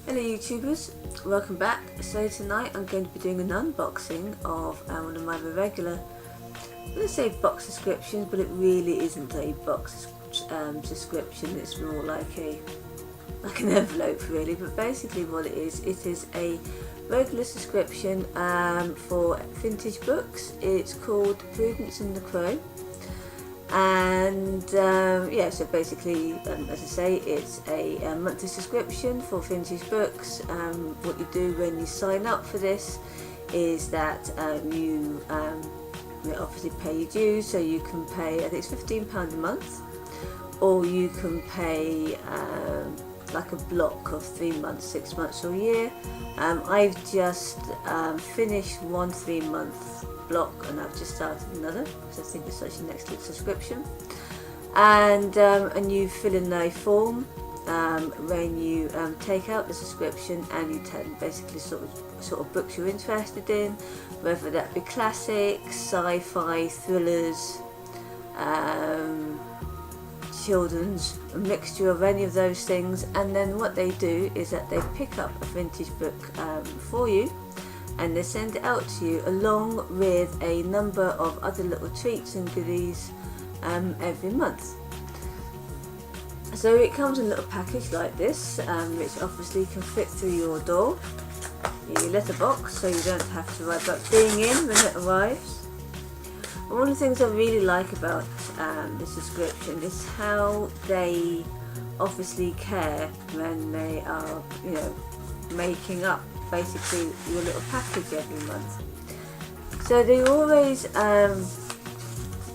Hello YouTubers, welcome back. So tonight I'm going to be doing an unboxing of one of my regular, I'm going to say box subscriptions, but it really isn't a box subscription, it's more like an envelope really, but basically what it is a regular subscription for vintage books. It's called Prudence and the Crow. And yeah, so basically, as I say, it's a monthly subscription for vintage books. What you do when you sign up for this is that you obviously pay your dues, so you can pay, I think it's £15 a month, or you can pay like a block of 3 months, 6 months or a year. I've just finished one 3-month block and I've just started another because I think it's such a next week's subscription, and you fill in a form when you take out the subscription, and you tell basically sort of books you're interested in, whether that be classics, sci-fi, thrillers, children's, a mixture of any of those things. And then what they do is that they pick up a vintage book for you, and they send it out to you along with a number of other little treats and goodies every month. So it comes in a little package like this, which obviously can fit through your door, your letterbox, so you don't have to worry about being in when it arrives. One of the things I really like about the subscription is how they obviously care when they are, making up basically your little package every month. So they always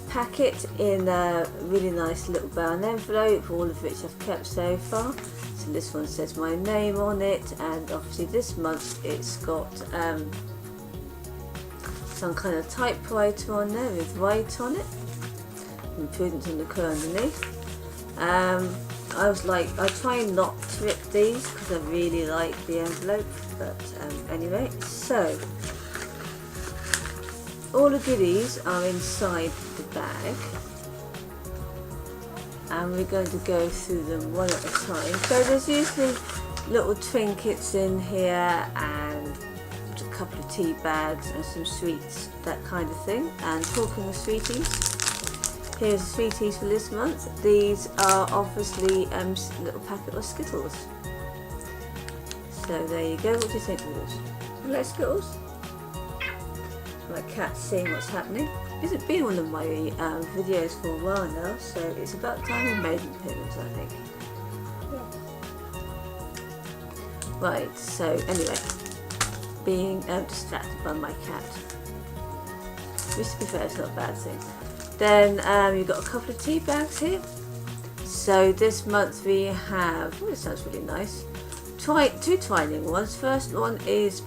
pack it in a really nice little brown envelope, all of which I've kept so far. So this one says my name on it, and obviously this month it's got some kind of typewriter on there with white on it, and Prudence and the Crow underneath. I try not to rip these because I really like the envelope, but anyway, so all the goodies are inside the bag, and we're going to go through them one at a time. So there's usually little trinkets in here, and a couple of tea bags and some sweets, that kind of thing. And talking of sweeties, here's the sweeties for this month. These are obviously a little packet of Skittles. So there you go. What do you think of those? You like Skittles? My cat's seeing what's happening. This has been one of my videos for a while now, so it's about time we made an appearance, I think. Yeah. Right, so anyway, being distracted by my cat, which to be fair is not a bad thing. Then you've got a couple of tea bags here. So this month we have, this sounds really nice, two twining ones. First one is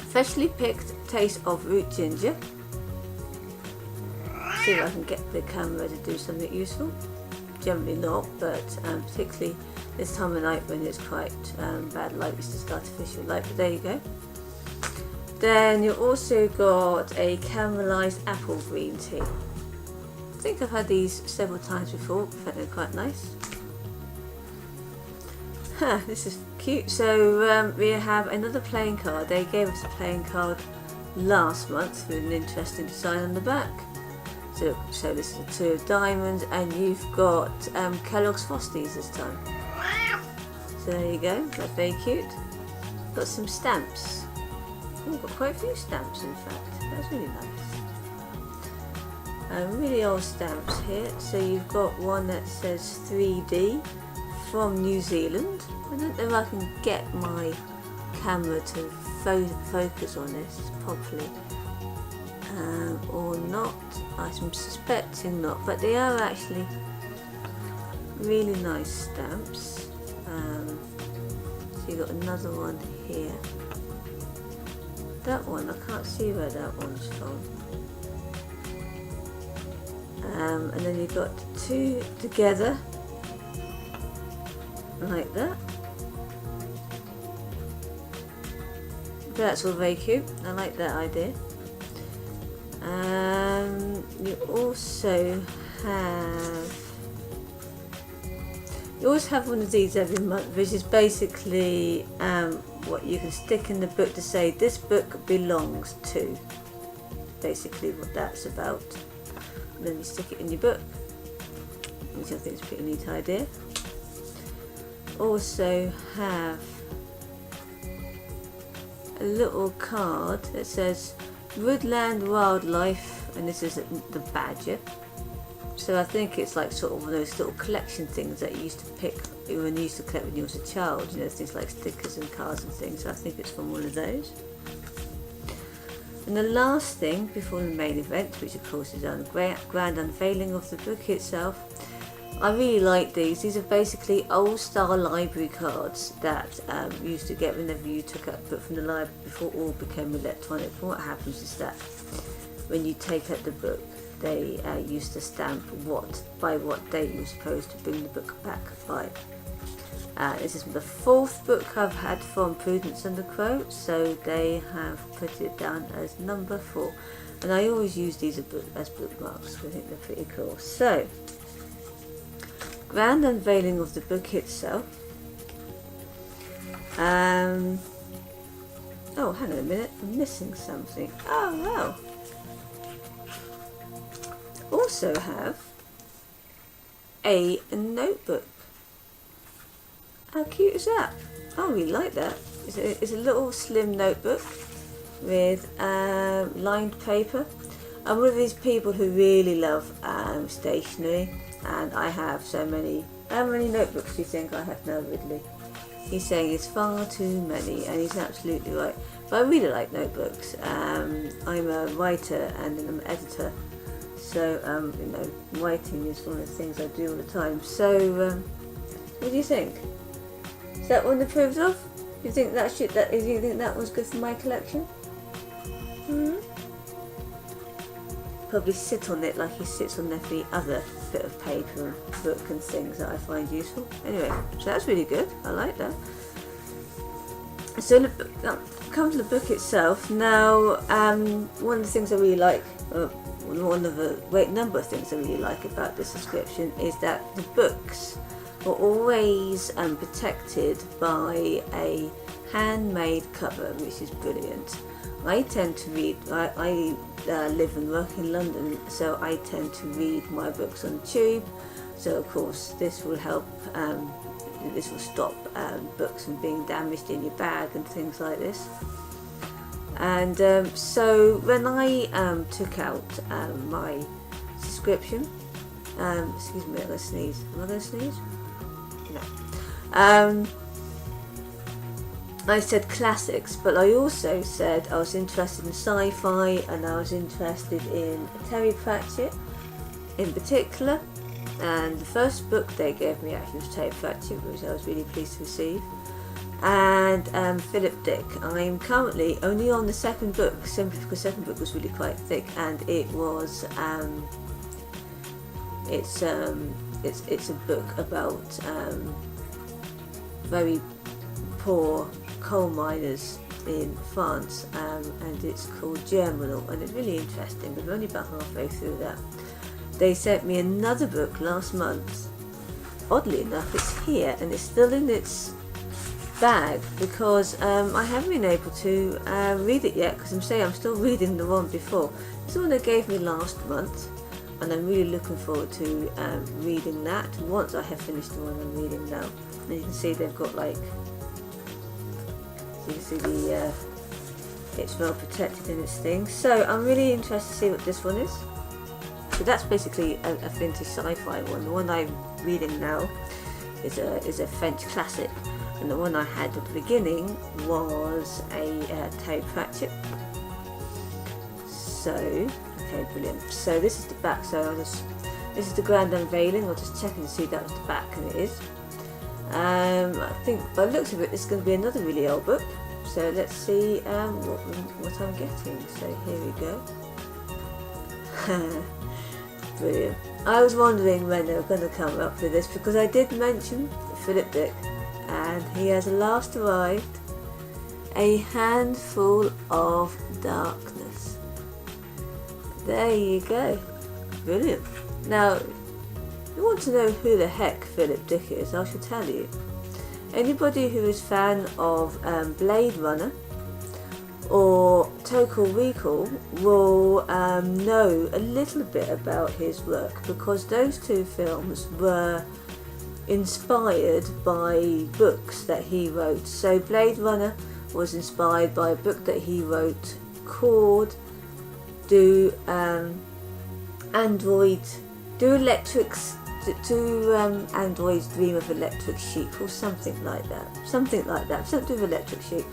freshly picked taste of root ginger. See if I can get the camera to do something useful. Generally not, but particularly this time of night when it's quite bad light, it's just artificial light, but there you go. Then you also got a caramelised apple green tea. I think I've had these several times before, I think they're quite nice. This is cute. So we have another playing card. They gave us a playing card last month with an interesting design on the back. So this is a 2 of diamonds, and you've got Kellogg's Frosties this time. So there you go, that's very cute. Got some stamps. We've got quite a few stamps in fact, that's really nice. Really old stamps here. So you've got one that says 3D from New Zealand. I don't know if I can get my camera to focus on this properly or not. I'm suspecting not, but they are actually really nice stamps. So you've got another one here. That one, I can't see where that one's from. And then you've got 2 together, like that. That's all very cute, I like that idea. You also have You always have one of these every month, which is basically what you can stick in the book to say this book belongs to. Basically what that's about. And then you stick it in your book, which I think is a pretty neat idea. Also have a little card that says Woodland Wildlife, and this is the badger. So I think it's like sort of one of those little collection things that you used to pick when you used to collect when you was a child, you know, things like stickers and cards and things. So I think it's from one of those. And the last thing before the main event, which of course is on grand unveiling of the book itself, I really like these. These are basically old style library cards that you used to get whenever you took out a book from the library before all became electronic. And what happens is that when you take out the book, they used to stamp by what day you were supposed to bring the book back by. This is the 4th book I've had from Prudence and the Crow, so they have put it down as number 4. And I always use these as bookmarks, I think they're pretty cool. So, grand unveiling of the book itself. Oh, hang on a minute, I'm missing something. Oh, wow. Also have a notebook. How cute is that? I really like that. It's a little slim notebook with lined paper. I'm one of these people who really love stationery, and I have so many. How many notebooks do you think I have now, Ridley? He's saying it's far too many, and he's absolutely right. But I really like notebooks. I'm a writer and an editor, so you know, writing is one of the things I do all the time. So, what do you think? Is that one approved of? Do you think that do you think that was good for my collection? Probably sit on it like he sits on every other bit of paper and book and things that I find useful. Anyway, so that's really good. I like that. So come to the book itself. Now, one of the things I really like, one of the great number of things I really like about this subscription is that the books are always protected by a handmade cover, which is brilliant. I tend to read, I live and work in London, so I tend to read my books on the tube, so of course this will help, this will stop books from being damaged in your bag and things like this. And so when I took out my subscription, excuse me, I'm going to sneeze. Am I going to sneeze? No. I said classics, but I also said I was interested in sci-fi, and I was interested in Terry Pratchett in particular. And the first book they gave me actually was Terry Pratchett, which I was really pleased to receive. And Philip Dick. I'm currently only on the second book, simply because the second book was really quite thick, and it was it's a book about very poor coal miners in France, and it's called Germinal, and it's really interesting, but I'm only about halfway through that. They sent me another book last month. Oddly enough, it's here, and it's still in its bag, because I haven't been able to read it yet, because I'm still reading the one before. This is the one they gave me last month, and I'm really looking forward to reading that once I have finished the one I'm reading now. And you can see they've got like, you can see it's well protected in its thing. So I'm really interested to see what this one is. So that's basically a vintage sci-fi one. The one I'm reading now is a French classic, and the one I had at the beginning was a Terry Pratchett. So, okay, brilliant. So this is the back. So this is the grand unveiling. I'll just check and see that was the back, and it is. I think by the looks of it, this is going to be another really old book. So let's see what I'm getting. So here we go. Brilliant. I was wondering when they were going to come up with this, because I did mention Philip Dick, and he has last arrived. A Handful of Darkness. There you go. Brilliant. Now, you want to know who the heck Philip Dick is, I shall tell you. Anybody who is fan of Blade Runner or Total Recall will know a little bit about his work, because those two films were inspired by books that he wrote. So Blade Runner was inspired by a book that he wrote called Do Androids Dream of Electric Sheep, or something like that. Something with Electric Sheep.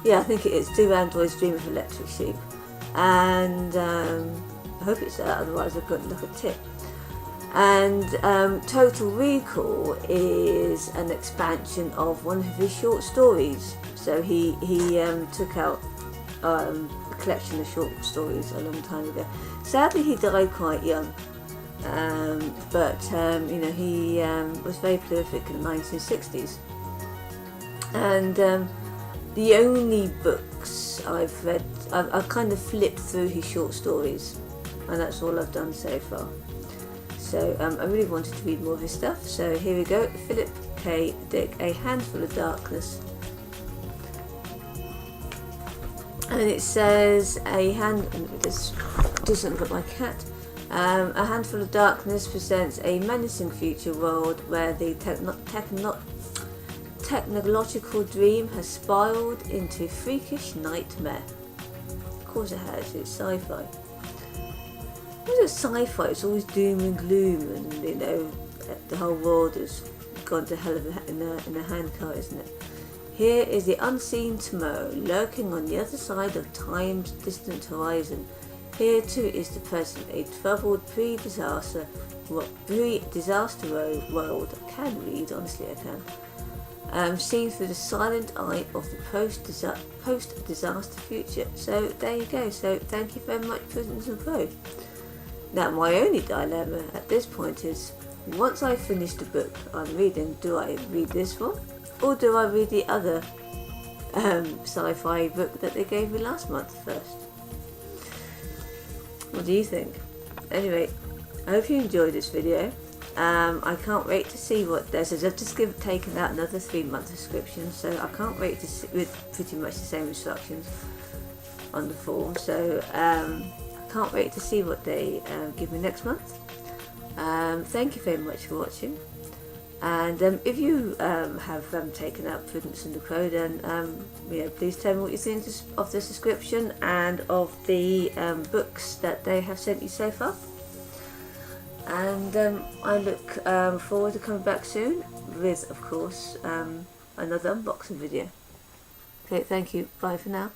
Yeah, I think it is. Do Androids Dream of Electric Sheep. And I hope it's that, otherwise I've got like a tip. And Total Recall is an expansion of one of his short stories. So he took out a collection of short stories a long time ago. Sadly, he died quite young, but he was very prolific in the 1960s. And the only books I've read, I've kind of flipped through his short stories, and that's all I've done so far. So I really wanted to read more of his stuff. So here we go, Philip K. Dick, A Handful of Darkness. And it says this doesn't look like a cat. A Handful of Darkness presents a menacing future world where the technological dream has spiraled into freakish nightmare. Of course it has, it's sci-fi. What is sci-fi? It's always doom and gloom, and the whole world has gone to hell in a handcart, isn't it? Here is the unseen tomorrow, lurking on the other side of time's distant horizon. Here too is the present, a troubled pre-disaster world. I can read, honestly I can. Seen through the silent eye of the post-disaster future. So there you go. So thank you very much, Prudence and Pro. Now my only dilemma at this point is, once I finish the book I'm reading, do I read this one? Or do I read the other sci-fi book that they gave me last month first? What do you think? Anyway, I hope you enjoyed this video. I can't wait to see what there is. I've just taken out another 3-month subscription, so I can't wait to see, with pretty much the same instructions on the form. So I can't wait to see what they give me next month. Thank you very much for watching. And if you have taken out Prudence and the Crow, then please tell me what you think of the subscription and of the books that they have sent you so far. And I look forward to coming back soon with, of course, another unboxing video. Okay, thank you. Bye for now.